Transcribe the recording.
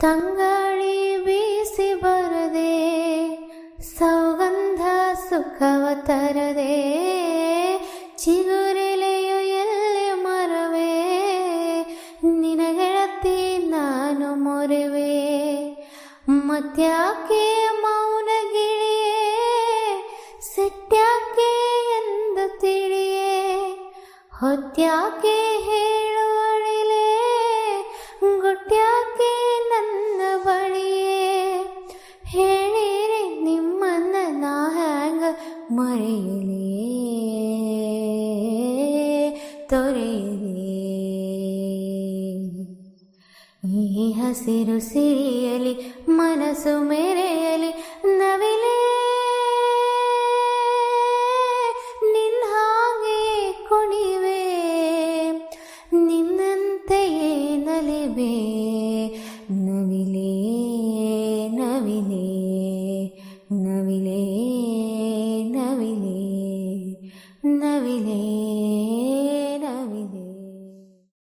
ತಂಗಾಳಿ ಬೀಸಿ ಬರದೆ ಸೌಗಂಧ ಸುಖವ ತರದೆ ಚಿಗುರೆಲೆಯು ಎಲ್ಲಿ ಮರವೇ ನಿನ ಗೆಳತಿ ನಾನು ಮೊರೆವೆ ಮತ್ಯಾಕೆ ಮೌನ ಗಿಳಿಯೇ ಸಿಟ್ಯಾಕೆ ಎಂದು ತಿಳಿಯೇ ಹೊತ್ಯಾಕೆ ಹೇಳುವಳಿಲೆ ಗುಟ್ಯಾಕೆ ನನ್ನ ಬಳಿಯೇ ಹೇಳಿರಿ ನಿಮ್ಮನ್ನ ನಾ ಹ್ಯಾಂಗ ಮರೆಯಲಿ ತೊರೆಯಲಿ ಈ ಹಸಿರು ಸಿರಿಯಲಿ ಮನಸ್ಸು ಮೆರೆಯಲಿ ನವಿಲೇ ನಿನ್ನ ಹಾಗೆ ಕುಣಿವೆ ನಿನ್ನಂತೆಯೇ ನಲಿವೆ ನವಿಲೇ ನವಿಲೇ ನವಿಲೇ ನವಿಲೇ ನವಿಲೇ